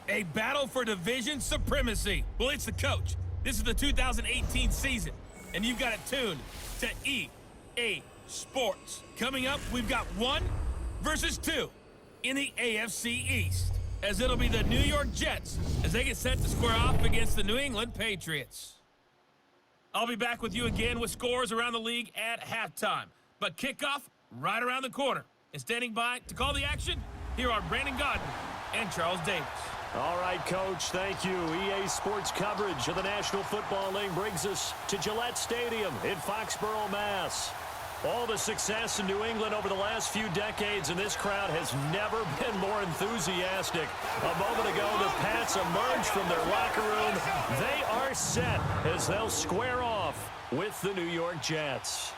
A battle for division supremacy. Well, it's the coach. This is the 2018 season, and you've got it tuned to EA Sports. Coming up, we've got 1 versus 2 in the AFC East, as it'll be the New York Jets as they get set to square off against the New England Patriots. I'll be back with you again with scores around the league at halftime, but kickoff right around the corner. And standing by to call the action, here are Brandon Godden and Charles Davis. All right, Coach, thank you. EA Sports coverage of the National Football League brings us to Gillette Stadium in Foxborough, Mass. All the success in New England over the last few decades, and this crowd has never been more enthusiastic. A moment ago, the Pats emerged from their locker room. They are set as they'll square off with the New York Jets.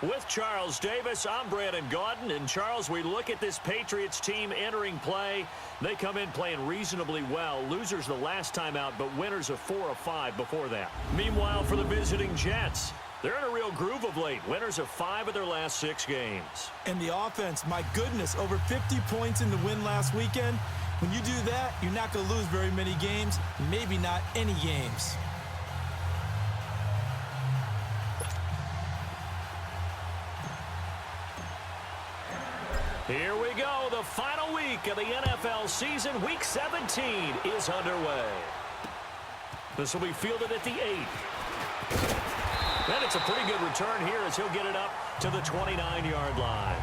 With Charles Davis, I'm Brandon Godden. And Charles, we look at this Patriots team entering play. They come in playing reasonably well. Losers the last time out, but winners of 4 of 5 before that. Meanwhile, for the visiting Jets, they're in a real groove of late. Winners of 5 of their last 6 games. And the offense, my goodness, over 50 points in the win last weekend. When you do that, you're not going to lose very many games, maybe not any games. Here we go. The final week of the NFL season. Week 17 is underway. This will be fielded at the 8. And it's a pretty good return here as he'll get it up to the 29-yard line.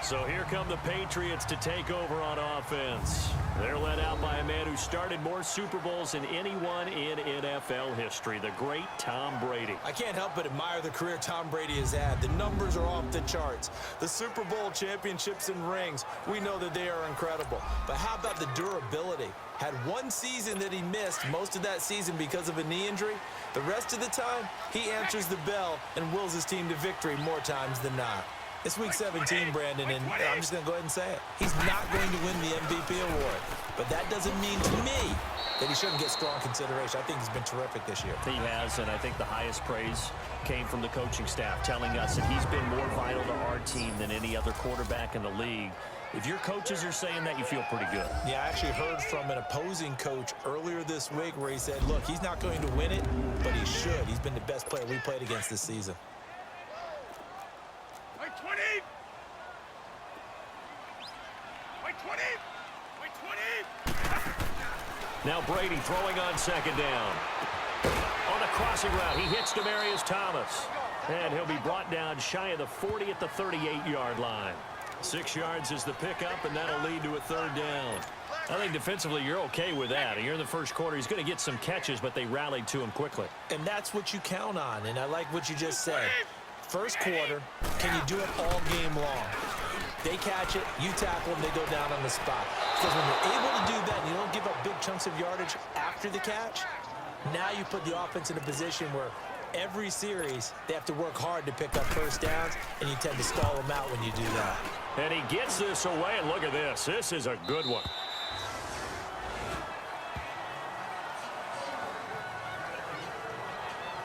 So here come the Patriots to take over on offense. They're led out by a man who started more Super Bowls than anyone in NFL history, the great Tom Brady. I can't help but admire the career Tom Brady has had. The numbers are off the charts. The Super Bowl championships and rings, we know that they are incredible. But how about the durability? Had one season that he missed, most of that season because of a knee injury. The rest of the time, he answers the bell and wills his team to victory more times than not. It's Week 17, Brandon, and I'm just going to go ahead and say it. He's not going to win the MVP award. But that doesn't mean to me that he shouldn't get strong consideration. I think he's been terrific this year. He has, and I think the highest praise came from the coaching staff, telling us that he's been more vital to our team than any other quarterback in the league. If your coaches are saying that, you feel pretty good. Yeah, I actually heard from an opposing coach earlier this week where he said, look, he's not going to win it, but he should. He's been the best player we played against this season. Now Brady throwing on second down. On the crossing route, he hits Demaryius Thomas. And he'll be brought down shy of the 40 at the 38-yard line. 6 yards is the pickup, and that'll lead to a 3rd down. I think defensively you're okay with that. You're in the first quarter. He's going to get some catches, but they rallied to him quickly. And that's what you count on, and I like what you just said. First quarter, can you do it all game long? They catch it, you tackle them, they go down on the spot. Because when you're able to do that and you don't give up big chunks of yardage after the catch, now you put the offense in a position where every series they have to work hard to pick up first downs, and you tend to stall them out when you do that. And he gets this away, and look at this. This is a good one.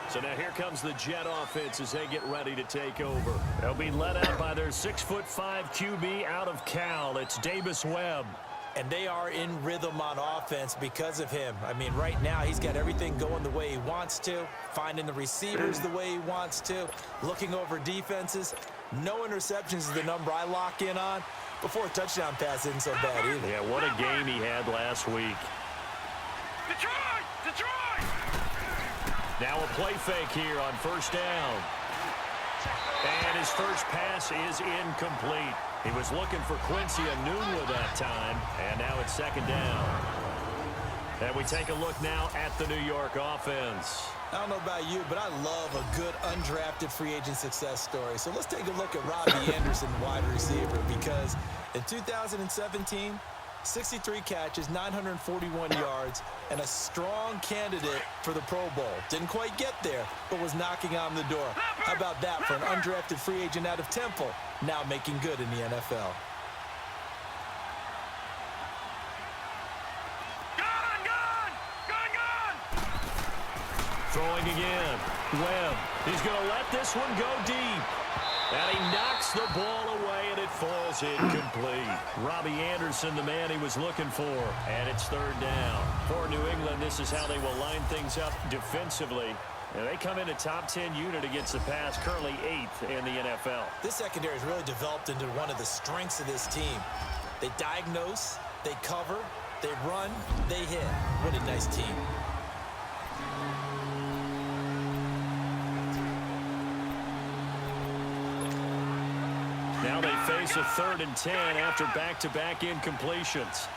So now here comes the Jet offense as they get ready to take over. They'll be led out by their 6'5" QB out of Cal. It's Davis Webb. And they are in rhythm on offense because of him. I mean, right now he's got everything going the way he wants to, finding the receivers the way he wants to, looking over defenses. No interceptions is the number I lock in on. Before a touchdown pass isn't so bad either. Yeah, what a game he had last week. Detroit! Detroit! Now a play fake here on first down. And his first pass is incomplete. He was looking for Quincy Enunwa that time, and now it's 2nd down. And we take a look now at the New York offense. I don't know about you, but I love a good undrafted free agent success story. So let's take a look at Robbie Anderson, wide receiver, because in 2017, 63 catches, 941 yards, and a strong candidate for the Pro Bowl. Didn't quite get there, but was knocking on the door. How about that for an undrafted free agent out of Temple, now making good in the NFL? Throwing again. Webb. He's going to let this one go deep. And he knocks the ball away, and it falls incomplete. Robbie Anderson, the man he was looking for. And it's third down. For New England, this is how they will line things up defensively. And they come in a top 10 unit against the pass, currently 8th in the NFL. This secondary has really developed into one of the strengths of this team. They diagnose, they cover, they run, they hit. What a nice team. Now they face a 3rd and 10 after back-to-back incompletions.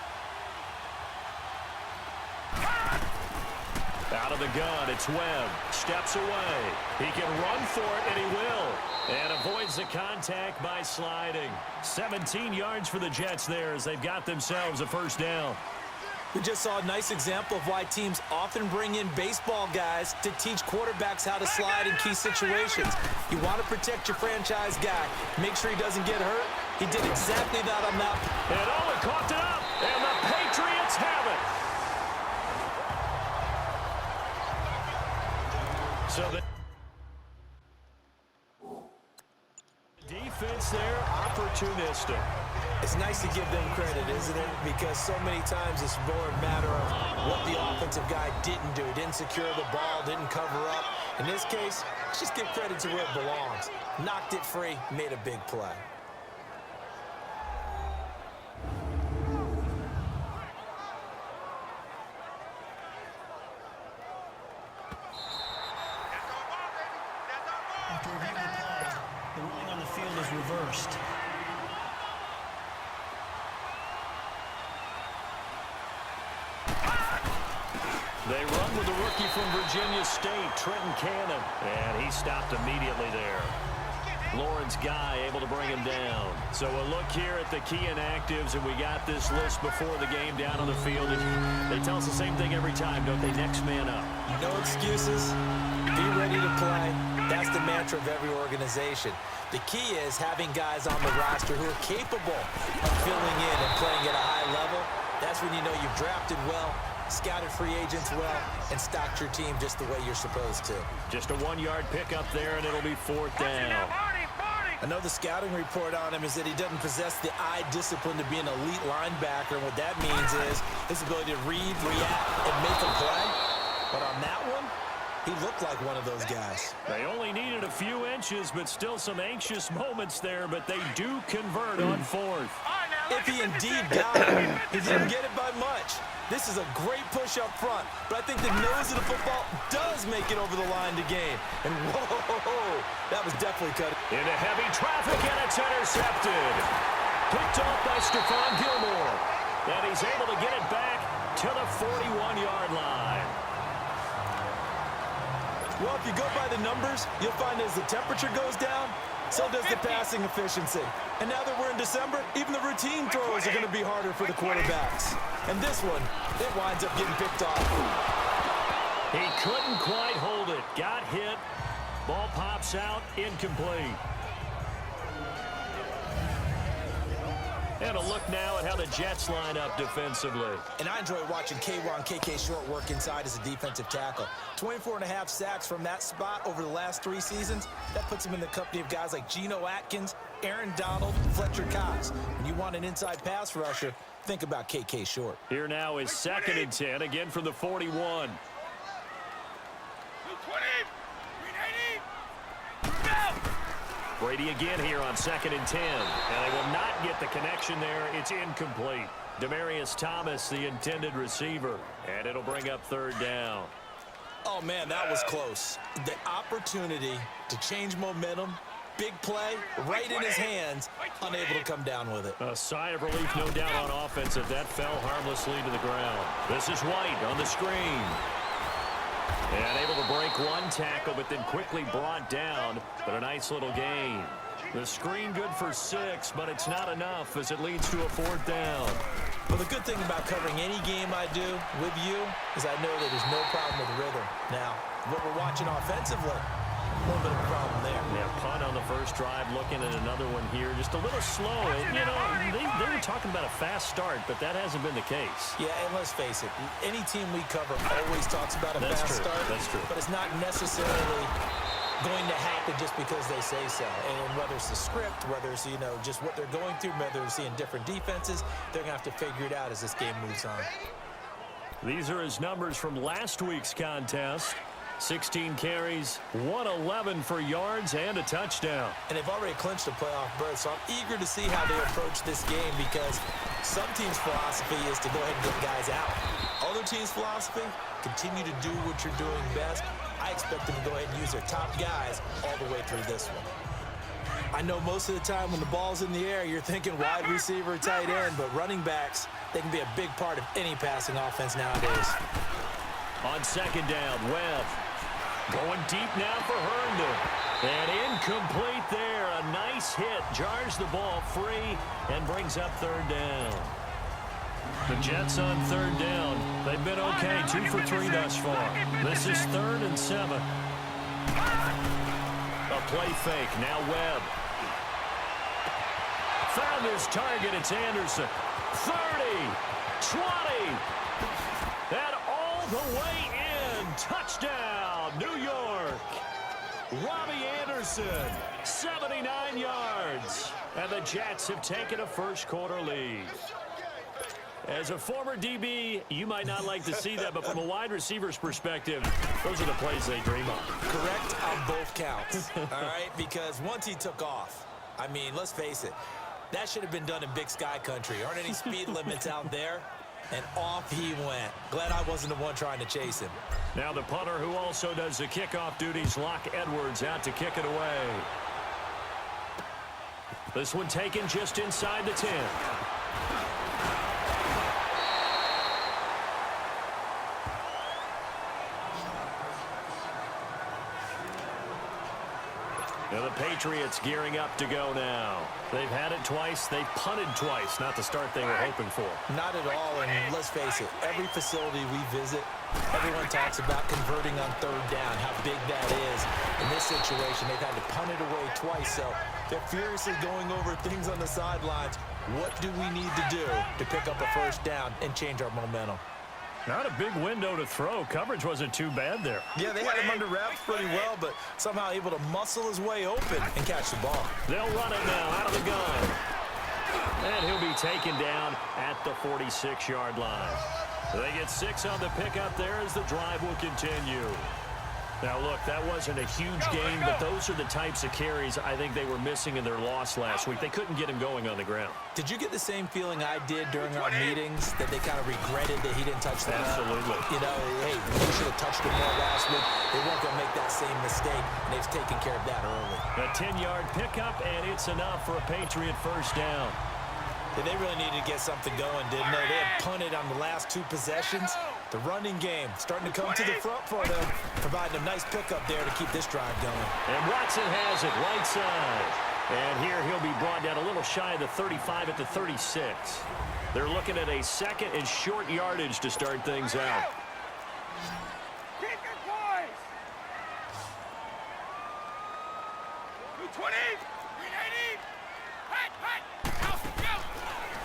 Out of the gun, it's Webb. Steps away. He can run for it, and he will. And avoids the contact by sliding. 17 yards for the Jets there as they've got themselves a first down. We just saw a nice example of why teams often bring in baseball guys to teach quarterbacks how to slide in key situations. You want to protect your franchise guy. Make sure he doesn't get hurt. He did exactly that on that. And Owen coughed it up, and the Patriots have it. So the defense there, opportunistic. It's nice to give them credit, isn't it? Because so many times it's more a matter of what the offensive guy didn't do. Didn't secure the ball, didn't cover up. In this case, let's just give credit to where it belongs. Knocked it free, made a big play. After reviewing the play, the ruling on the field is reversed. They run with the rookie from Virginia State, Trenton Cannon. And he stopped immediately there. Lawrence Guy able to bring him down. So a look here at the key inactives, and we got this list before the game down on the field. And they tell us the same thing every time, don't they? Next man up. No excuses. Be ready to play. That's the mantra of every organization. The key is having guys on the roster who are capable of filling in and playing at a high level. That's when you know you've drafted well, scouted free agents well, and stocked your team just the way you're supposed to. Just a 1-yard pickup there, and it'll be 4th down. I know the scouting report on him is that he doesn't possess the eye discipline to be an elite linebacker, and what that means is his ability to read, react, and make a play. But on that one, he looked like one of those guys. They only needed a few inches, but still some anxious moments there, but they do convert on 4th. If he indeed got it, he didn't get it by much. This is a great push up front, but I think the nose of the football does make it over the line to gain. And whoa, that was definitely cut. Into heavy traffic, and it's intercepted. Picked off by Stephon Gilmore. And he's able to get it back to the 41-yard line. Well, if you go by the numbers, you'll find as the temperature goes down, so does the passing efficiency. And now that we're in December, even the routine throws are going to be harder for the quarterbacks. And this one, it winds up getting picked off. He couldn't quite hold it. Got hit. Ball pops out. Incomplete. And a look now at how the Jets line up defensively. And I enjoy watching KK Short work inside as a defensive tackle. 24.5 sacks from that spot over the last 3 seasons. That puts him in the company of guys like Geno Atkins, Aaron Donald, Fletcher Cox. When you want an inside pass rusher, think about KK Short. Here now is 2nd and 10, again from the 41. Brady again here on 2nd and 10. And they will not get the connection there. It's incomplete. Demaryius Thomas, the intended receiver. And it'll bring up 3rd down. Oh, man, that was close. The opportunity to change momentum, big play, right in his hands, unable to come down with it. A sigh of relief, no doubt, on offense if that fell harmlessly to the ground. This is White on the screen. And able to break 1 tackle, but then quickly brought down. But a nice little gain. The screen good for 6, but it's not enough as it leads to a 4th down. Well, the good thing about covering any game I do with you is I know that there's no problem with rhythm. Now, what we're watching offensively, a little bit of a problem there. Yeah, punt on the first drive, looking at another one here. Just a little slow. And, you know, they were talking about a fast start, but that hasn't been the case. Yeah, and let's face it, any team we cover always talks about a fast start. That's true. But it's not necessarily going to happen just because they say so. And whether it's the script, whether it's, just what they're going through, whether they're seeing different defenses, they're going to have to figure it out as this game moves on. These are his numbers from last week's contest. 16 carries, 111 for yards, and a touchdown. And they've already clinched a playoff berth, so I'm eager to see how they approach this game because some teams' philosophy is to go ahead and get guys out. Other teams' philosophy, continue to do what you're doing best. I expect them to go ahead and use their top guys all the way through this one. I know most of the time when the ball's in the air, you're thinking wide receiver, tight end, but running backs, they can be a big part of any passing offense nowadays. On second down, Webb going deep now for Herndon. And incomplete there. A nice hit. Jars the ball free and brings up third down. The Jets on third down. They've been okay. 2 for 3 thus far. This is 3rd and 7. A play fake. Now Webb. Found his target. It's Anderson. 30. 20. And all the way in. Touchdown, New York. Robbie Anderson, 79 yards. And the Jets have taken a first-quarter lead. As a former DB, you might not like to see that, but from a wide receiver's perspective, those are the plays they dream of. Correct on both counts, all right? Because once he took off, I mean, let's face it, that should have been done in Big Sky Country. Aren't any speed limits out there? And off he went. Glad I wasn't the one trying to chase him. Now the punter who also does the kickoff duties, Locke Edwards, out to kick it away. This one taken just inside the 10. Now the Patriots gearing up to go now. They've had it twice. They've punted twice. Not the start they were hoping for. Not at all, and let's face it, every facility we visit, everyone talks about converting on third down, how big that is. In this situation, they've had to punt it away twice, so they're furiously going over things on the sidelines. What do we need to do to pick up a first down and change our momentum? Not a big window to throw. Coverage wasn't too bad there. Yeah, they had him under wraps pretty well, but somehow able to muscle his way open and catch the ball. They'll run it now out of the gun. And he'll be taken down at the 46-yard line. They get 6 on the pickup there as the drive will continue. Now, look, that wasn't a huge gain, but those are the types of carries I think they were missing in their loss last week. They couldn't get him going on the ground. Did you get the same feeling I did during our meetings, that they kind of regretted that he didn't touch the ball? Absolutely. Hey, we should have touched him more last week. They weren't going to make that same mistake, and they've taken care of that early. A 10-yard pickup, and it's enough for a Patriot first down. They really needed to get something going, didn't they? They had punted on the last 2 possessions. The running game starting to come to the front for them, providing a nice pickup there to keep this drive going. And Watson has it right side. And here he'll be brought down a little shy of the 35 at the 36. They're looking at a 2nd and short yardage to start things out. Keep your poise. 220. 380.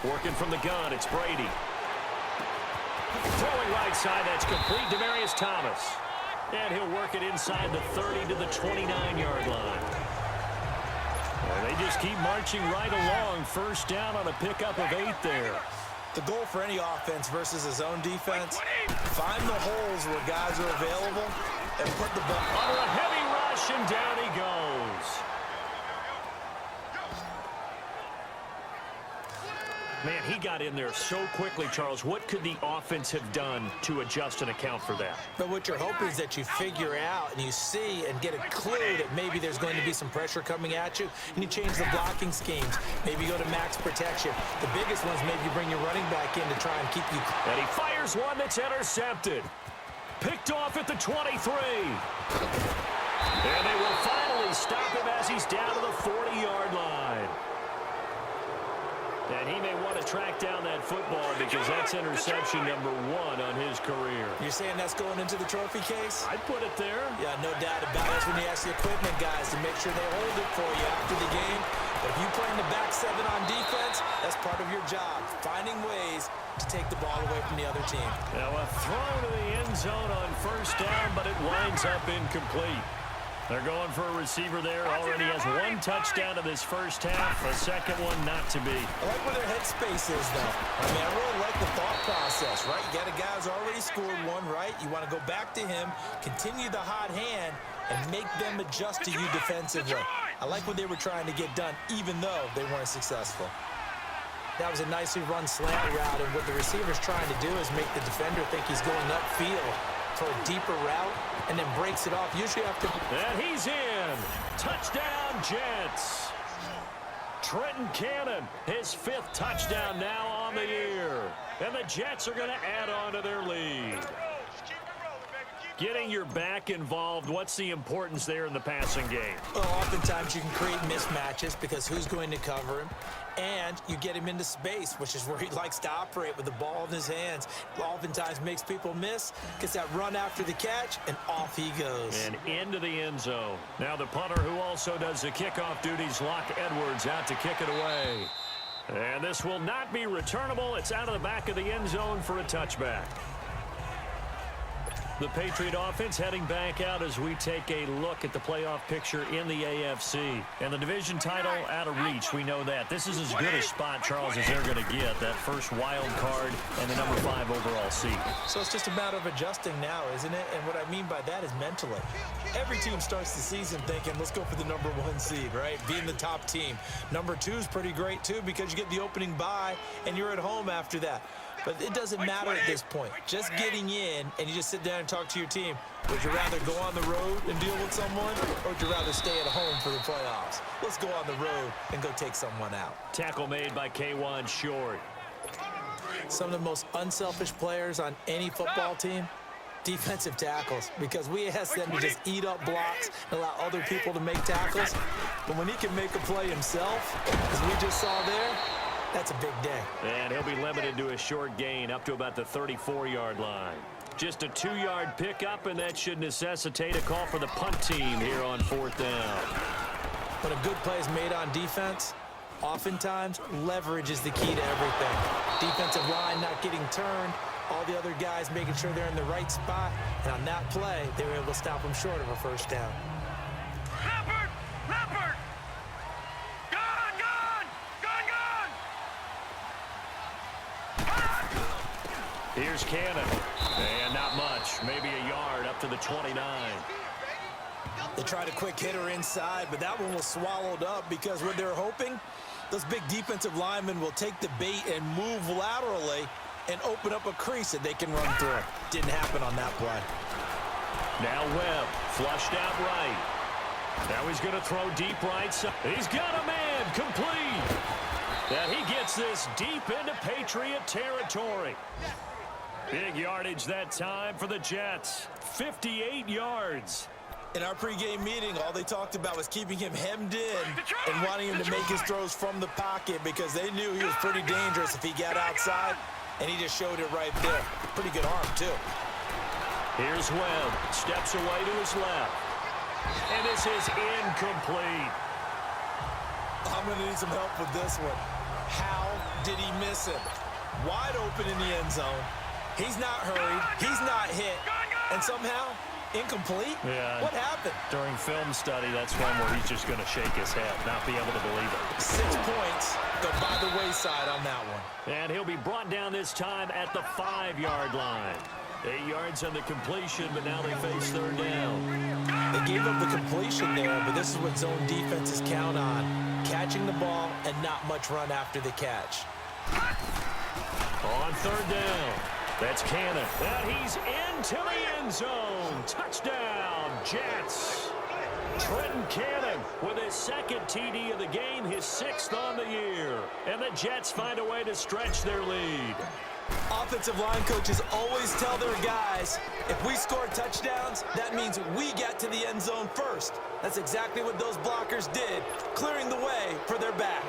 Working from the gun, it's Brady. Throwing right side, that's complete. Demaryius Thomas. And he'll work it inside the 30 to the 29-yard line. And they just keep marching right along. First down on a pickup of 8 there. The goal for any offense versus his own defense, find the holes where guys are available and put the ball under a heavy rush, and down he goes. Man, he got in there so quickly, Charles. What could the offense have done to adjust and account for that? But what you're hoping is that you figure out and you see and get a clue that maybe there's going to be some pressure coming at you, and you change the blocking schemes. Maybe you go to max protection. The biggest one is maybe you bring your running back in to try and keep you. And he fires one that's intercepted. Picked off at the 23. And they will finally stop him as he's down to the 40-yard line. And he may want to track down that football because that's interception number 1 on his career. You're saying that's going into the trophy case? I'd put it there. Yeah, no doubt about it. That's when you ask the equipment guys to make sure they hold it for you after the game. But if you play in the back 7 on defense, that's part of your job, finding ways to take the ball away from the other team. Now a throw to the end zone on first down, but it winds up incomplete. They're going for a receiver there. Already has one touchdown in this first half. A second one not to be. I like where their headspace is, though. I mean, I really like the thought process, right? You got a guy who's already scored one, right? You want to go back to him, continue the hot hand, and make them adjust to you defensively. I like what they were trying to get done, even though they weren't successful. That was a nicely run slant route, and what the receiver's trying to do is make the defender think he's going upfield for a deeper route, and then breaks it off. Usually after... And he's in. Touchdown, Jets. Trenton Cannon, his 5th touchdown now on the year. And the Jets are going to add on to their lead. Getting your back involved, what's the importance there in the passing game? Well, oftentimes you can create mismatches because who's going to cover him? And you get him into space, which is where he likes to operate with the ball in his hands. Oftentimes makes people miss, gets that run after the catch, and off he goes. And into the end zone. Now the punter who also does the kickoff duties, Locke Edwards, out to kick it away. And this will not be returnable. It's out of the back of the end zone for a touchback. The Patriot offense heading back out as we take a look at the playoff picture in the AFC. And the division title out of reach, we know that. This is as good a spot, Charles, as they're going to get. That first wild card and the number 5 overall seed. So it's just a matter of adjusting now, isn't it? And what I mean by that is mentally. Every team starts the season thinking, let's go for the number 1 seed, right? Being the top team. Number 2 is pretty great, too, because you get the opening bye, and you're at home after that. But it doesn't matter at this point. Just getting in, and you just sit down and talk to your team. Would you rather go on the road and deal with someone, or would you rather stay at home for the playoffs? Let's go on the road and go take someone out. Tackle made by K1 Short. Some of the most unselfish players on any football team, defensive tackles, because we ask them to just eat up blocks and allow other people to make tackles. But when he can make a play himself, as we just saw there, that's a big day. And he'll be limited to a short gain up to about the 34-yard line. Just a 2-yard pickup, and that should necessitate a call for the punt team here on 4th down. When a good play is made on defense, oftentimes leverage is the key to everything. Defensive line not getting turned, all the other guys making sure they're in the right spot, and on that play, they were able to stop them short of a first down. Leopard! Leopard! Gone! Gone! Gone! Gone! Here's Cannon. And not much. Maybe a yard up to the 29. They tried a quick hitter inside, but that one was swallowed up because what they're hoping, those big defensive linemen will take the bait and move laterally and open up a crease that they can run through. Didn't happen on that play. Now Webb, flushed out right. Now he's going to throw deep right side. He's got a man, complete. And he gets this deep into Patriot territory. Big yardage that time for the Jets. 58 yards. In our pregame meeting, all they talked about was keeping him hemmed in and wanting him to make his throws from the pocket because they knew he was pretty dangerous if he got outside, and he just showed it right there. Pretty good arm, too. Here's Webb. Steps away to his left. And this is incomplete. I'm going to need some help with this one. How did he miss him? Wide open in the end zone. He's not hurried. He's not hit. And somehow, incomplete? Yeah. What happened? During film study, that's one where he's just going to shake his head, not be able to believe it. 6 points go by the wayside on that one. And he'll be brought down this time at the 5-yard line. 8 yards on the completion, but now they face 3rd down. They gave up the completion there, but this is what zone defenses count on. Catching the ball and not much run after the catch. On 3rd down. That's Cannon. And he's into the end zone. Touchdown, Jets. Trenton Cannon with his 2nd TD of the game, his 6th on the year. And the Jets find a way to stretch their lead. Offensive line coaches always tell their guys, if we score touchdowns, that means we get to the end zone first. That's exactly what those blockers did, clearing the way for their back.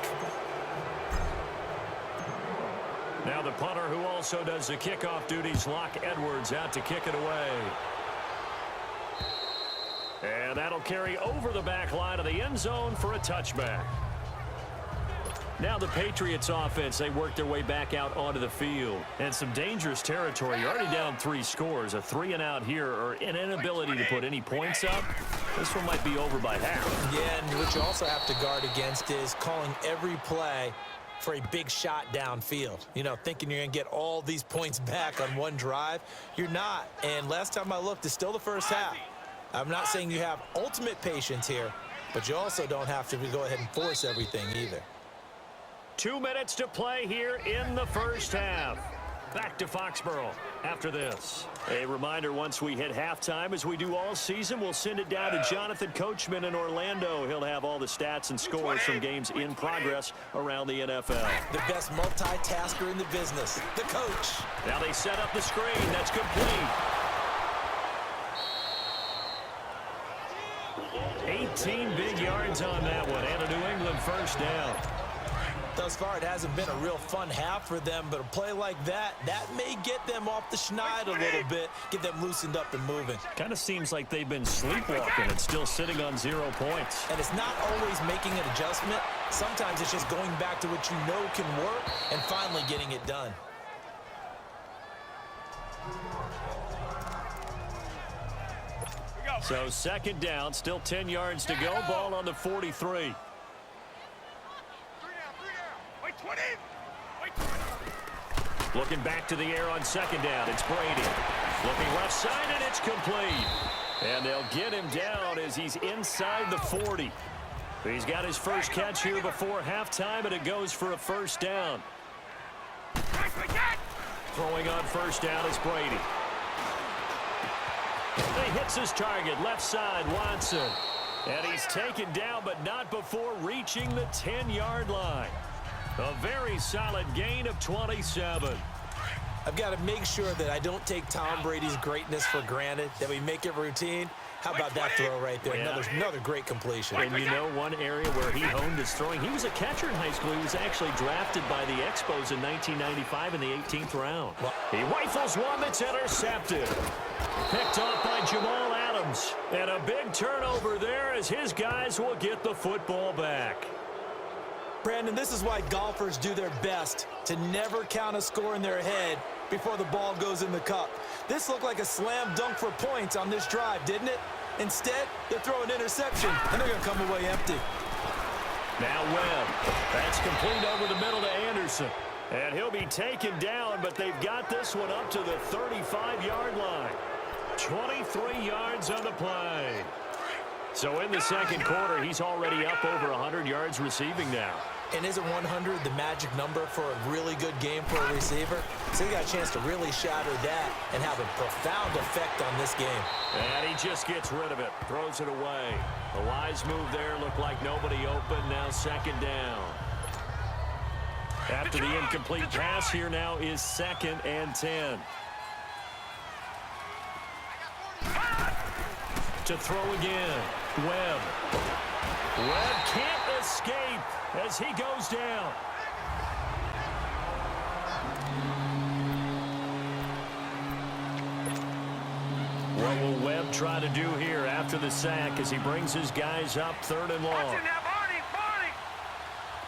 Now the punter who also does the kickoff duties, Locke Edwards, out to kick it away. And that'll carry over the back line of the end zone for a touchback. Now the Patriots offense, they work their way back out onto the field. And some dangerous territory. You're already down 3 scores. A 3-and-out here, or an inability to put any points up. This one might be over by half. Yeah, and what you also have to guard against is calling every play for a big shot downfield. You know, thinking you're going to get all these points back on one drive. You're not. And last time I looked, it's still the first half. I'm not saying you have ultimate patience here, but you also don't have to go ahead and force everything either. 2 minutes to play here in the first half. Back to Foxborough after this. A reminder, once we hit halftime, as we do all season, we'll send it down to Jonathan Coachman in Orlando. He'll have all the stats and scores from games in progress around the NFL. The best multitasker in the business, the coach. Now they set up the screen. That's complete. 18 big yards on that one, and a New England first down. Thus far, it hasn't been a real fun half for them, but a play like that may get them off the schneid a little bit, get them loosened up and moving. Kind of seems like they've been sleepwalking and still sitting on 0 points. And it's not always making an adjustment. Sometimes it's just going back to what you know can work and finally getting it done. So second down, still 10 yards to go. Ball on the 43. Looking back to the air on second down. It's Brady. Looking left side, and it's complete. And they'll get him down as he's inside the 40. He's got his first catch here before halftime, and it goes for a first down. Throwing on first down is Brady. He hits his target, left side, Watson. And he's taken down, but not before reaching the 10-yard line. A very solid gain of 27. I've got to make sure that I don't take Tom Brady's greatness for granted, that we make it routine. How about that throw right there? Yeah. Another great completion. And you know one area where he honed his throwing, he was a catcher in high school. He was actually drafted by the Expos in 1995 in the 18th round. He rifles one that's intercepted. Picked off by Jamal Adams. And a big turnover there as his guys will get the football back. Brandon, this is why golfers do their best to never count a score in their head before the ball goes in the cup. This looked like a slam dunk for points on this drive, didn't it? Instead, they throw an interception, and they're going to come away empty. Now Webb. That's complete over the middle to Anderson. And he'll be taken down, but they've got this one up to the 35-yard line. 23 yards on the play. So in the second quarter, he's already up over 100 yards receiving now. And isn't 100 the magic number for a really good game for a receiver? So he got a chance to really shatter that and have a profound effect on this game. And he just gets rid of it, throws it away. A wise move there, looked like nobody open, now second down. After the incomplete pass, here now is 2nd and 10. To throw again, Webb. Webb can't escape as he goes down. What will Webb try to do here after the sack as he brings his guys up 3rd and long? Watch it now, Barney, Barney.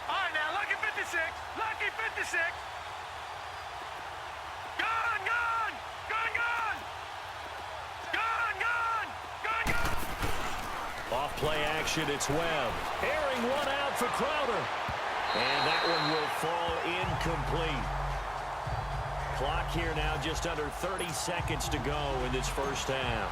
All right, now, lucky 56, lucky 56. Gone, gone, gone, gone. Gone, gone, gone, gone. Off play action, it's Webb. Airing one out for Crowder. And that one will fall incomplete. Clock here now just under 30 seconds to go in this first half.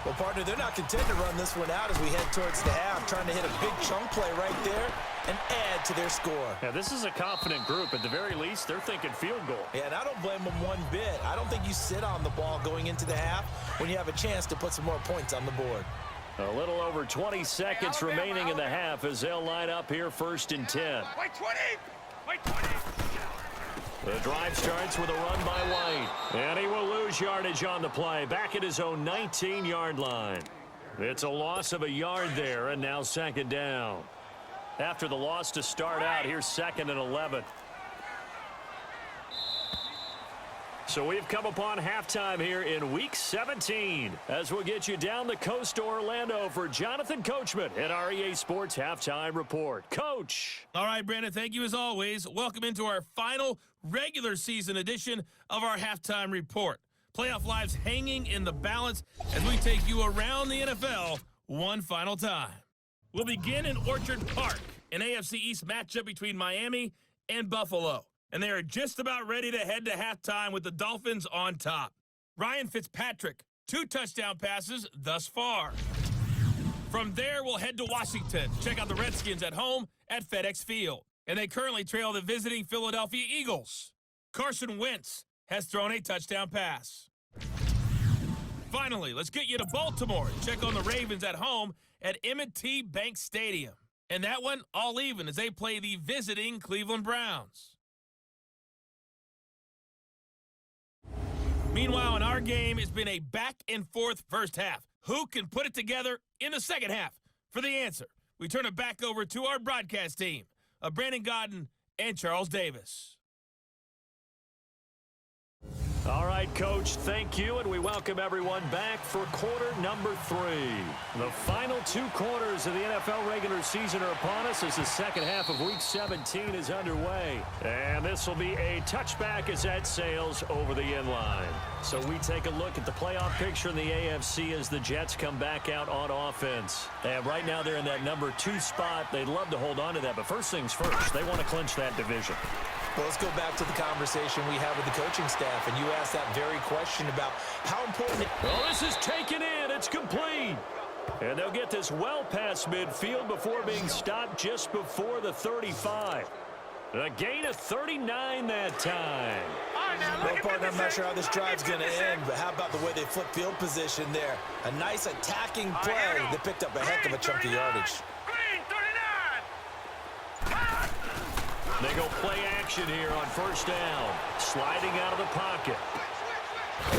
Well, partner, they're not content to run this one out as we head towards the half, trying to hit a big chunk play right there and add to their score. Yeah, this is a confident group. At the very least, they're thinking field goal. Yeah, and I don't blame them one bit. I don't think you sit on the ball going into the half when you have a chance to put some more points on the board. A little over 20 seconds remaining in the half as they'll line up here 1st and 10. Wait, 20. Wait, 20. The drive starts with a run by White. And he will lose yardage on the play. Back at his own 19-yard line. It's a loss of a yard there, and now 2nd down. After the loss to start out, here's 2nd and 11. So we've come upon halftime here in Week 17 as we'll get you down the coast to Orlando for Jonathan Coachman at our EA Sports Halftime Report. Coach. All right, Brandon, thank you as always. Welcome into our final regular season edition of our Halftime Report. Playoff lives hanging in the balance as we take you around the NFL one final time. We'll begin in Orchard Park, an AFC East matchup between Miami and Buffalo. And they are just about ready to head to halftime with the Dolphins on top. Ryan Fitzpatrick, 2 touchdown passes thus far. From there, we'll head to Washington. Check out the Redskins at home at FedEx Field. And they currently trail the visiting Philadelphia Eagles. Carson Wentz has thrown a touchdown pass. Finally, let's get you to Baltimore. Check on the Ravens at home at M&T Bank Stadium. And that one all even as they play the visiting Cleveland Browns. Meanwhile, in our game, it's been a back-and-forth first half. Who can put it together in the second half? For the answer, we turn it back over to our broadcast team of Brandon Godden and Charles Davis. All right, Coach, thank you, and we welcome everyone back for quarter number 3. The final 2 quarters of the NFL regular season are upon us as the second half of Week 17 is underway. And this will be a touchback as that sails over the inline. So we take a look at the playoff picture in the AFC as the Jets come back out on offense. And right now they're in that number 2 spot. They'd love to hold on to that, but first things first, they want to clinch that division. Well, let's go back to the conversation we had with the coaching staff, and you asked that very question about how important this is taken in. It's complete. And they'll get this well past midfield before being stopped just before the 35. A gain of 39 that time. Well, partner, I'm not sure how this drive's going to end, but how about the way they flip field position there? A nice attacking play that picked up a heck of a chunk of yardage. They go play action here on first down. Sliding out of the pocket.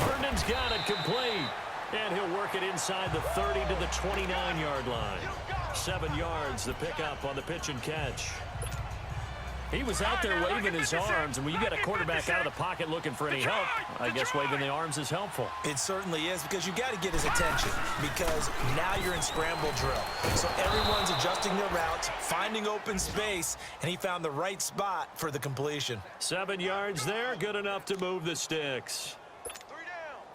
Herndon's got it complete. And he'll work it inside the 30 to the 29-yard line. 7 yards, the pickup on the pitch and catch. He was out there waving his arms, and when you got a quarterback out of the pocket looking for any help, I guess waving the arms is helpful. It certainly is, because you got to get his attention, because now you're in scramble drill. So everyone's adjusting their routes, finding open space, and he found the right spot for the completion. 7 yards there, good enough to move the sticks.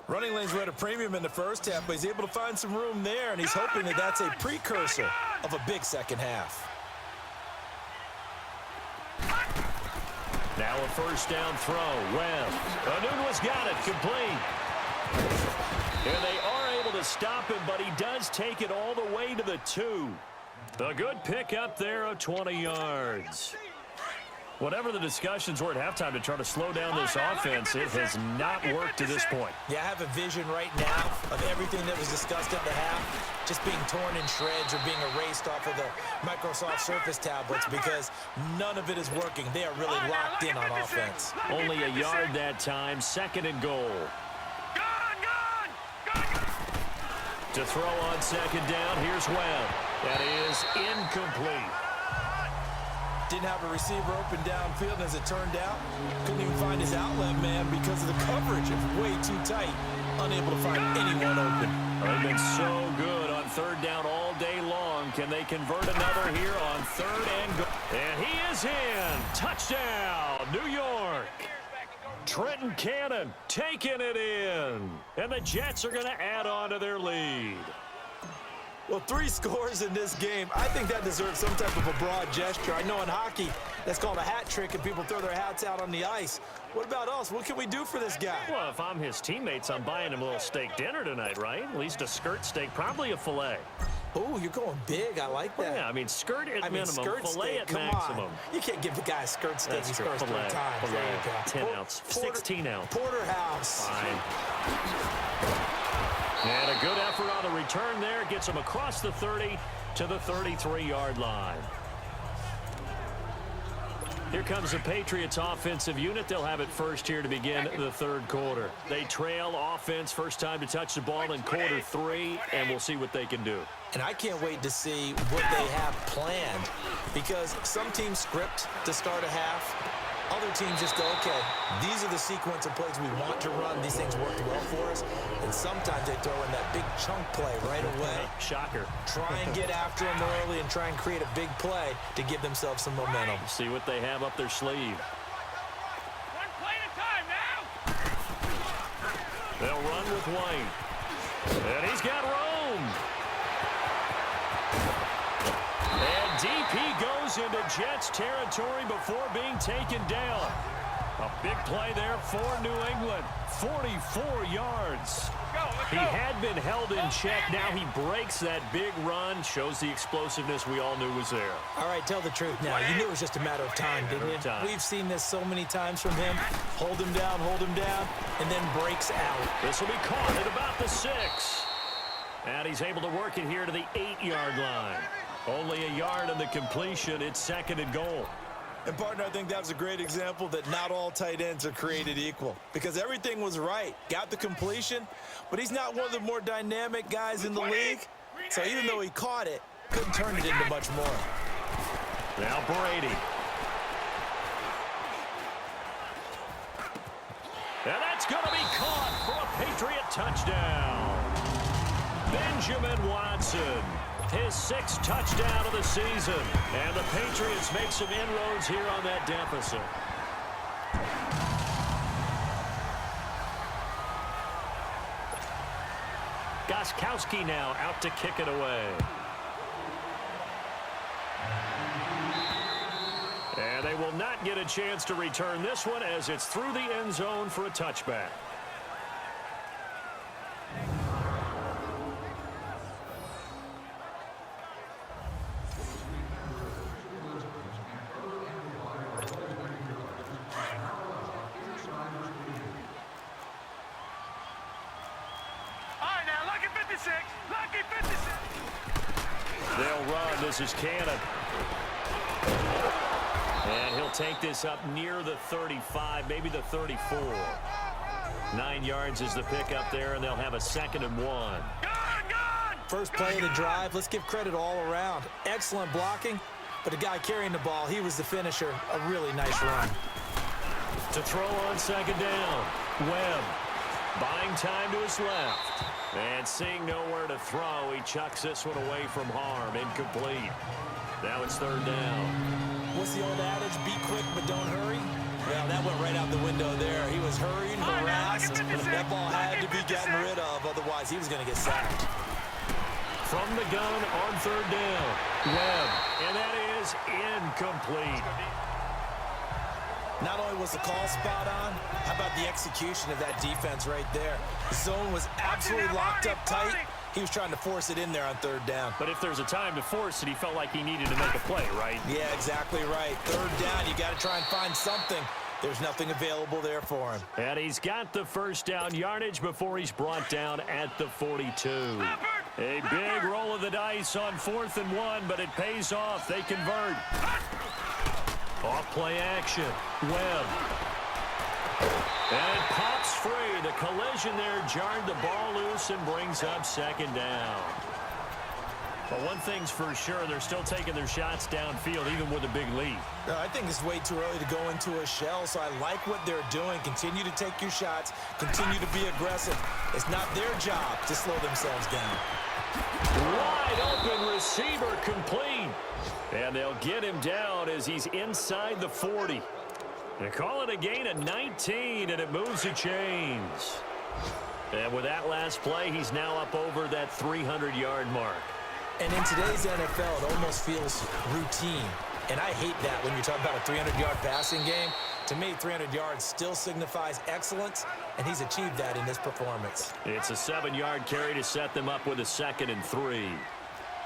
Running lanes were at a premium in the first half, but he's able to find some room there, and he's hoping that that's a precursor of a big second half. Now a first down throw. Webb. Anunua's got it complete. And they are able to stop him, but he does take it all the way to the 2. A good pickup there of 20 yards. Whatever the discussions were at halftime to try to slow down this offense, it has not worked to this point. Yeah, I have a vision right now of everything that was discussed at the half just being torn in shreds or being erased off of the Microsoft Surface tablets, because none of it is working. They are really locked in on offense. Only a yard that time, 2nd and goal. To throw on 2nd down, here's Webb. That is incomplete. Didn't have a receiver open downfield, and as it turned out, couldn't even find his outlet man because of the coverage. It's way too tight. Unable to find anyone open. They've been so good on 3rd down all day long. Can they convert another here on 3rd and goal? And he is in. Touchdown, New York. Trenton Cannon taking it in. And the Jets are going to add on to their lead. Well, 3 scores in this game. I think that deserves some type of a broad gesture. I know in hockey, that's called a hat trick, and people throw their hats out on the ice. What about us? What can we do for this guy? Well, if I'm his teammates, I'm buying him a little steak dinner tonight, right? At least a skirt steak, probably a filet. Oh, you're going big. I like that. Well, yeah, I mean, skirt at minimum, skirt filet steak, at come maximum. On. You can't give the guy a skirt steak. That's He true. scores 3 times. Filet, There you go. 10 ounce, 16 ounce. Porterhouse. Fine. And a good effort on the return there. Gets him across the 30 to the 33-yard line. Here comes the Patriots offensive unit. They'll have it first here to begin the 3rd quarter. They trail offense, first time to touch the ball in quarter 3, and we'll see what they can do. And I can't wait to see what they have planned, because some teams script to start a half. Other teams just go, okay, these are the sequence of plays we want to run. These things worked well for us. And sometimes they throw in that big chunk play right away. Shocker. Try and get after them early and try and create a big play to give themselves some momentum. See what they have up their sleeve. One play at a time now. They'll run with White. And he's got Rome. And deep he goes into Jets territory before being taken down. A big play there for New England. 44 yards. He had been held in check. Now he breaks that big run. Shows the explosiveness we all knew was there. All right, tell the truth now. You knew it was just a matter of time, didn't you? We've seen this so many times from him. Hold him down, and then breaks out. This will be caught at about the 6. And he's able to work it here to the 8-yard line. Only a yard on the completion. It's 2nd and goal. And, partner, I think that was a great example that not all tight ends are created equal. Because everything was right. Got the completion, but he's not one of the more dynamic guys in the league. So even though he caught it, couldn't turn it into much more. Now Brady. And that's going to be caught for a Patriot touchdown. Benjamin Watson. His 6th touchdown of the season. And the Patriots make some inroads here on that deficit. Gostkowski now out to kick it away. And they will not get a chance to return this one as it's through the end zone for a touchback. They'll run. This is Cannon. And he'll take this up near the 35, maybe the 34. 9 yards is the pickup there, and they'll have a 2nd and 1. First play of the drive. Let's give credit all around. Excellent blocking, but the guy carrying the ball, he was the finisher. A really nice run. To throw on 2nd down. Webb buying time to his left. And seeing nowhere to throw, he chucks this one away from harm. Incomplete. Now it's 3rd down. What's the old adage? Be quick, but don't hurry. Well, that went right out the window there. He was hurrying, harassed. That ball had to be gotten rid of, otherwise he was going to get sacked. From the gun on 3rd down. Webb. And that is incomplete. Not only was the call spot on, how about the execution of that defense right there? The zone was absolutely locked up tight. He was trying to force it in there on 3rd down. But if there's a time to force it, he felt like he needed to make a play, right? Yeah, exactly right. 3rd down, you got to try and find something. There's nothing available there for him. And he's got the 1st down yardage before he's brought down at the 42. A big roll of the dice on 4th and 1, but it pays off. They convert. Off play action. Webb. And it pops free. The collision there jarred the ball loose and brings up 2nd down. But one thing's for sure, they're still taking their shots downfield, even with a big lead. No, I think it's way too early to go into a shell, so I like what they're doing. Continue to take your shots. Continue to be aggressive. It's not their job to slow themselves down. Wide open receiver complete. And they'll get him down as he's inside the 40. They call it a gain of 19, and it moves the chains. And with that last play, he's now up over that 300-yard mark. And in today's NFL, it almost feels routine. And I hate that when you're talking about a 300-yard passing game. To me, 300 yards still signifies excellence, and he's achieved that in this performance. It's a 7-yard carry to set them up with a 2nd and 3.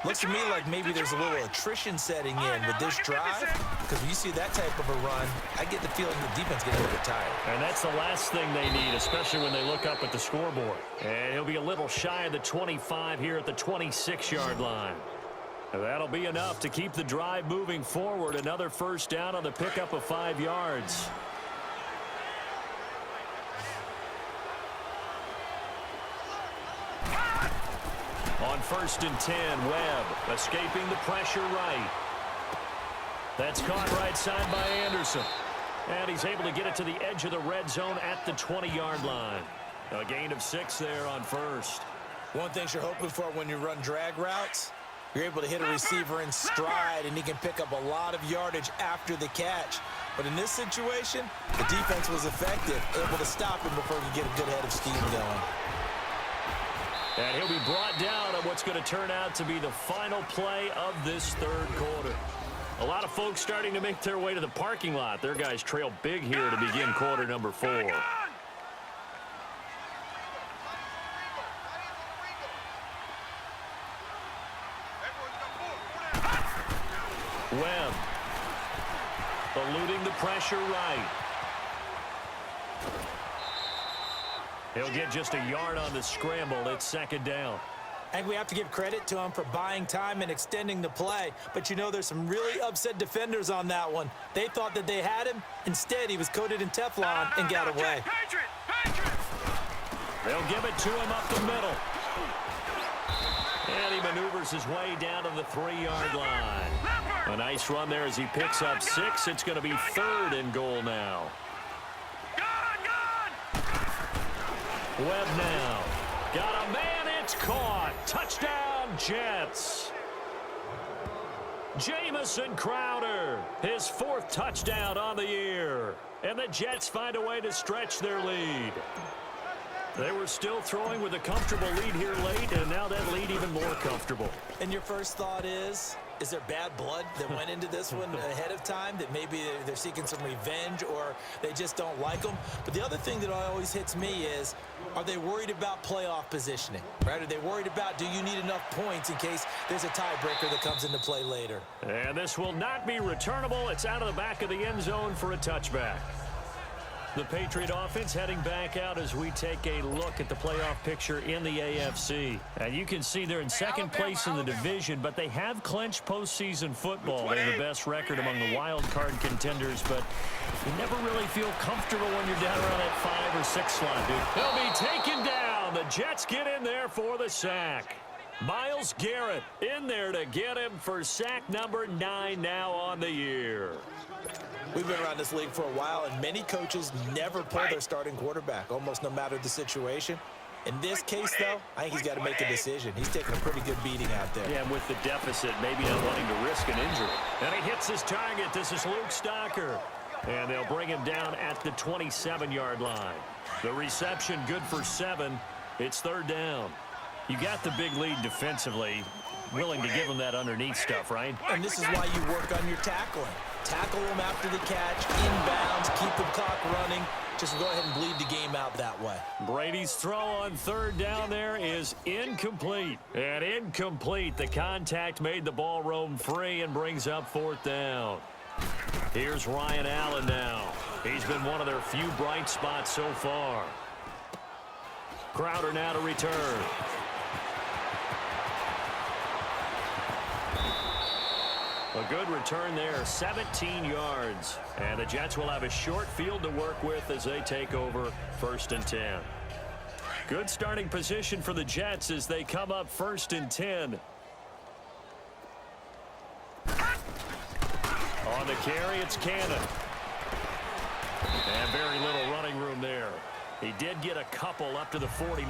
Looks to me like maybe there's a little attrition setting in with this drive, because when you see that type of a run, I get the feeling the defense getting a little bit tired. And that's the last thing they need, especially when they look up at the scoreboard. And he'll be a little shy of the 25 here at the 26-yard line. And that'll be enough to keep the drive moving forward. Another 1st down on the pickup of 5 yards. On 1st and 10, Webb escaping the pressure right. That's caught right side by Anderson. And he's able to get it to the edge of the red zone at the 20-yard line. A gain of 6 there on first. One thing you're hoping for when you run drag routes, you're able to hit a receiver in stride, and he can pick up a lot of yardage after the catch. But in this situation, the defense was effective, able to stop him before he could get a good head of steam going. And he'll be brought down on what's going to turn out to be the final play of this third quarter. A lot of folks starting to make their way to the parking lot. Their guys trail big here to begin quarter number 4. Webb eluding the pressure right. He'll get just a yard on the scramble. It's second down. I think we have to give credit to him for buying time and extending the play. But, you know, there's some really upset defenders on that one. They thought that they had him. Instead, he was coated in Teflon and got away. They'll give it to him up the middle. And he maneuvers his way down to the 3-yard line. A nice run there as he picks up 6. It's going to be 3rd and goal now. Webb now. Got a man. It's caught. Touchdown, Jets. Jamison Crowder, his 4th touchdown on the year. And the Jets find a way to stretch their lead. They were still throwing with a comfortable lead here late, and now that lead even more comfortable. And your first thought is there bad blood that went into this one ahead of time, that maybe they're seeking some revenge or they just don't like them? But the other thing that always hits me is, are they worried about playoff positioning? Right? Are they worried about, do you need enough points in case there's a tiebreaker that comes into play later? And this will not be returnable. It's out of the back of the end zone for a touchback. The Patriot offense heading back out as we take a look at the playoff picture in the AFC. And you can see they're in second place in the division, but they have clinched postseason football. They have the best record among the wild card contenders, but you never really feel comfortable when you're down around that 5 or 6 slot, dude. They'll be taken down. The Jets get in there for the sack. Myles Garrett in there to get him for sack number 9 now on the year. We've been around this league for a while, and many coaches never pull their starting quarterback, almost no matter the situation. In this case, though, I think he's got to make a decision. He's taking a pretty good beating out there. Yeah, and with the deficit, maybe not wanting to risk an injury. And he hits his target. This is Luke Stocker. And they'll bring him down at the 27-yard line. The reception good for 7. It's 3rd down. You got the big lead defensively. Willing to give him that underneath stuff, right? And this is why you work on your tackling. Tackle him after the catch, inbounds, keep the clock running. Just go ahead and bleed the game out that way. Brady's throw on 3rd down there is incomplete. And incomplete. The contact made the ball roam free and brings up 4th down. Here's Ryan Allen now. He's been one of their few bright spots so far. Crowder now to return. A good return there, 17 yards. And the Jets will have a short field to work with as they take over 1st and 10. Good starting position for the Jets as they come up 1st and 10. On the carry, it's Cannon. And very little running room there. He did get a couple up to the 49.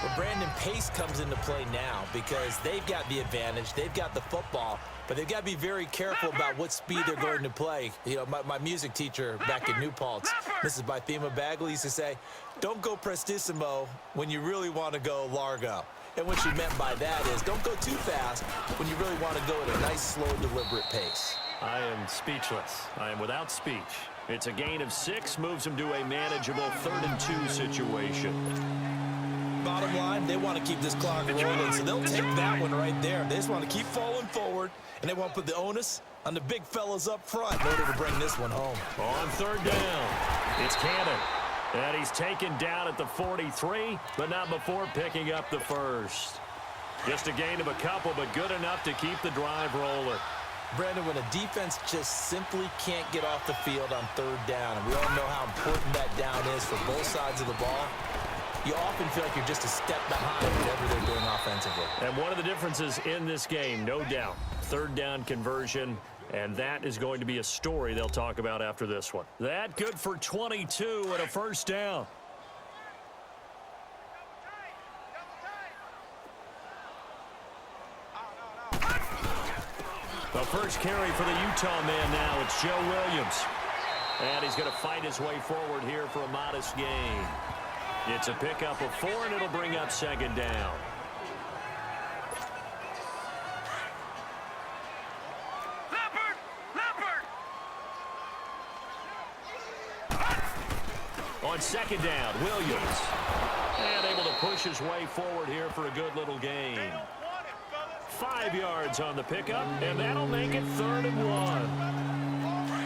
Well, Brandon, pace comes into play now because they've got the advantage. They've got the football, but they've got to be very careful about what speed they're going to play. You know, my music teacher back in New Paltz, Mrs. Bythema Bagley, used to say, don't go prestissimo when you really want to go largo. And what she meant by that is don't go too fast when you really want to go at a nice, slow, deliberate pace. I am speechless. I am without speech. It's a gain of 6, moves them to a manageable 3rd and 2 situation. Bottom line, they want to keep this clock rolling, so they'll take that one right there. They just want to keep falling forward, and they want to put the onus on the big fellas up front in order to bring this one home. On 3rd down, it's Cannon. And he's taken down at the 43, but not before picking up the 1st. Just a gain of a couple, but good enough to keep the drive rolling. Brandon, when a defense just simply can't get off the field on 3rd down, and we all know how important that down is for both sides of the ball, you often feel like you're just a step behind whatever they're doing offensively. And one of the differences in this game, no doubt, 3rd down conversion And that is going to be a story they'll talk about after this one. That good for 22 and a first down. The first carry for the Utah man now. It's Joe Williams. And he's going to fight his way forward here for a modest gain. It's a pickup of 4, and it'll bring up second down. On second down, Williams. And able to push his way forward here for a good little gain. 5 yards on the pickup, and that'll make it 3rd and 1.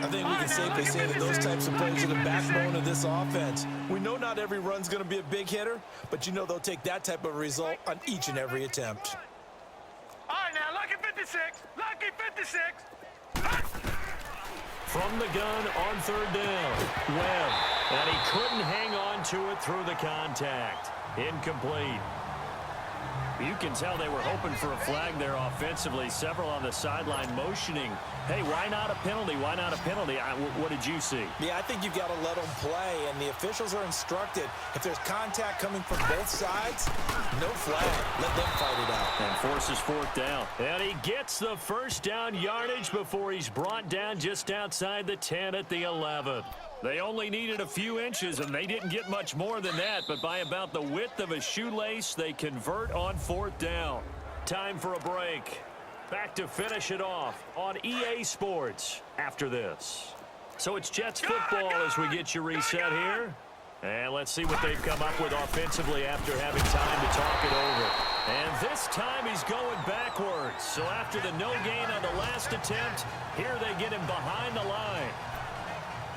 I think we can safely say that those types of plays are the backbone of this offense. We know not every run's going to be a big hitter, but you know they'll take that type of result on each and every attempt. All right, now, lucky 56. Lucky 56. From the gun on 3rd down, Webb. And he couldn't hang on to it through the contact. Incomplete. You can tell they were hoping for a flag there offensively. Several on the sideline motioning. Hey, why not a penalty? Why not a penalty? What did you see? Yeah, I think you've got to let them play, and the officials are instructed. If there's contact coming from both sides, no flag. Let them fight it out. And forces 4th down. And he gets the first down yardage before he's brought down just outside the 10 at the 11. They only needed a few inches, and they didn't get much more than that. But by about the width of a shoelace, they convert on 4th down. Time for a break. Back to finish it off on EA Sports after this. So it's Jets football as we get you reset here. And let's see what they've come up with offensively after having time to talk it over. And this time he's going backwards. So after the no gain on the last attempt, here they get him behind the line.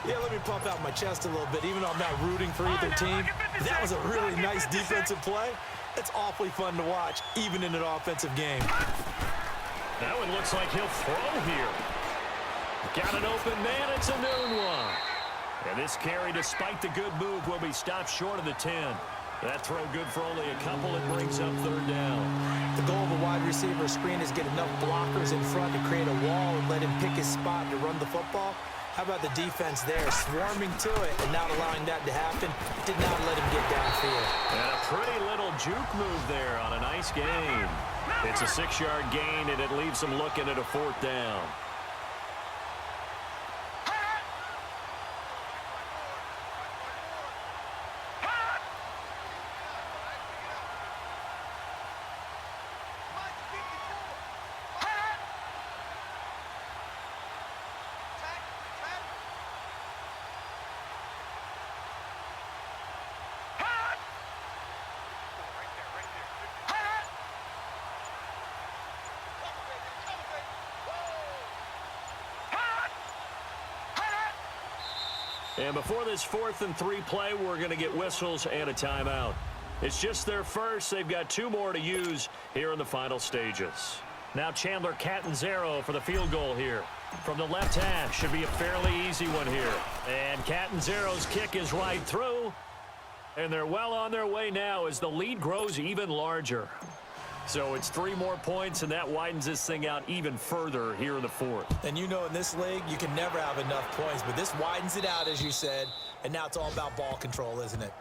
Yeah, let me pump out my chest a little bit. Even though I'm not rooting for either team, that was a really nice defensive play. It's awfully fun to watch, even in an offensive game. That one looks like he'll throw here. Got an open man. It's a noon one. And this carry, despite the good move, will be stopped short of the 10. That throw good for only a couple. It brings up 3rd down. The goal of a wide receiver screen is get enough blockers in front to create a wall and let him pick his spot to run the football. How about the defense there, swarming to it and not allowing that to happen? Did not let him get downfield. And a pretty little juke move there on a nice gain. It's a 6-yard gain, and it leaves them looking at a 4th down. And before this 4th and 3 play, we're going to get whistles and a timeout. It's just their first. They've got 2 more to use here in the final stages. Now Chandler Catanzaro for the field goal here. From the left hash, should be a fairly easy one here. And Catanzaro's kick is right through. And they're well on their way now as the lead grows even larger. So it's 3 more points, and that widens this thing out even further here in the 4th. And you know in this league, you can never have enough points, but this widens it out, as you said, and now it's all about ball control, isn't it?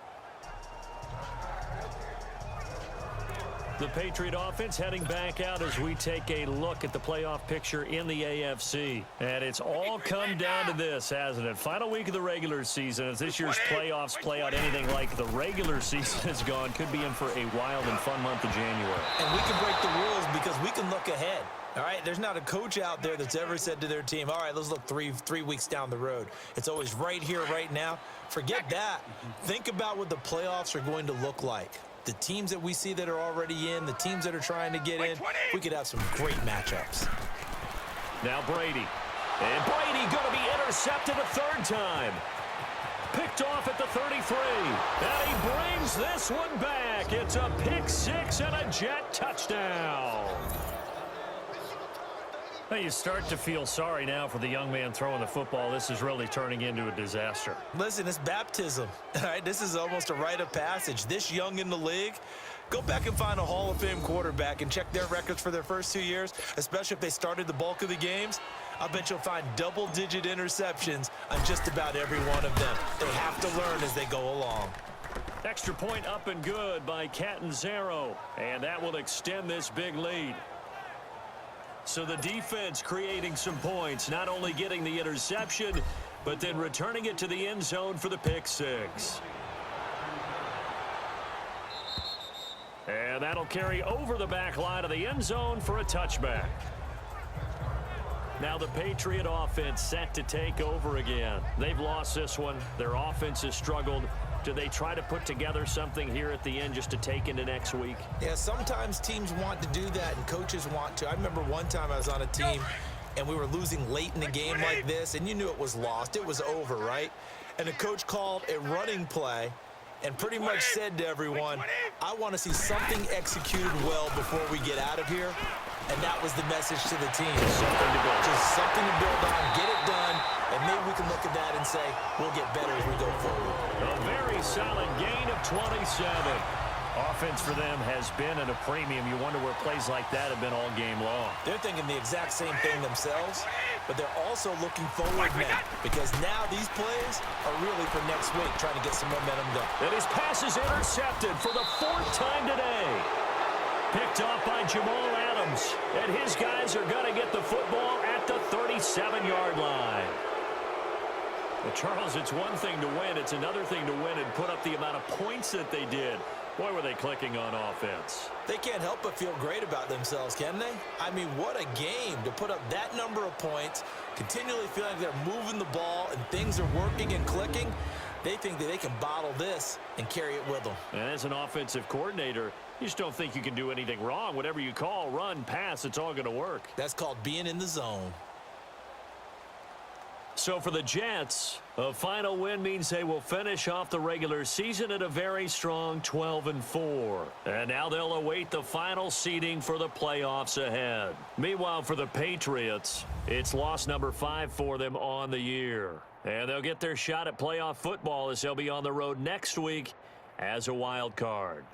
The Patriot offense heading back out as we take a look at the playoff picture in the AFC. And it's all come down to this, hasn't it? Final week of the regular season. As this year's playoffs play out anything like the regular season has gone, could be in for a wild and fun month of January. And we can break the rules because we can look ahead. All right, there's not a coach out there that's ever said to their team, all right, let's look three weeks down the road. It's always right here, right now. Forget that. Think about what the playoffs are going to look like. The teams that we see that are already in, the teams that are trying to get in, we could have some great matchups. Now Brady. And Brady going to be intercepted a 3rd time. Picked off at the 33. And he brings this one back. It's a pick 6 and a Jet touchdown. Well, you start to feel sorry now for the young man throwing the football. This is really turning into a disaster. Listen, it's baptism. All right, this is almost a rite of passage. This young in the league, go back and find a Hall of Fame quarterback and check their records for their first 2 years, especially if they started the bulk of the games. I bet you'll find double-digit interceptions on just about every one of them. They have to learn as they go along. Extra point up and good by Catanzaro, and that will extend this big lead. So the defense creating some points, not only getting the interception, but then returning it to the end zone for the pick six. And that'll carry over the back line of the end zone for a touchback. Now the Patriot offense set to take over again. They've lost this one. Their offense has struggled. Do they try to put together something here at the end just to take into next week? Yeah, sometimes teams want to do that and coaches want to. I remember one time I was on a team and we were losing late in the game like this, and you knew it was lost. It was over, right? And the coach called a running play and pretty much said to everyone, I want to see something executed well before we get out of here. And that was the message to the team. Something to build. Just something to build on, get it done, and maybe we can look at that and say, we'll get better as we go forward. A very solid gain of 27. Offense for them has been at a premium. You wonder where plays like that have been all game long. They're thinking the exact same thing themselves, but they're also looking forward now, because now these plays are really for next week, trying to get some momentum going. And his pass is intercepted for the 4th time today. Picked off by Jamal Adams, and his guys are going to get the football at the 37-yard line. Well, Charles, it's one thing to win. It's another thing to win and put up the amount of points that they did. Boy, were they clicking on offense. They can't help but feel great about themselves, can they? I mean, what a game to put up that number of points, continually feeling like they're moving the ball and things are working and clicking. They think that they can bottle this and carry it with them. And as an offensive coordinator, you just don't think you can do anything wrong. Whatever you call, run, pass, it's all going to work. That's called being in the zone. So for the Jets, a final win means they will finish off the regular season at a very strong 12-4. And now they'll await the final seeding for the playoffs ahead. Meanwhile, for the Patriots, it's loss number 5 for them on the year. And they'll get their shot at playoff football as they'll be on the road next week as a wild card.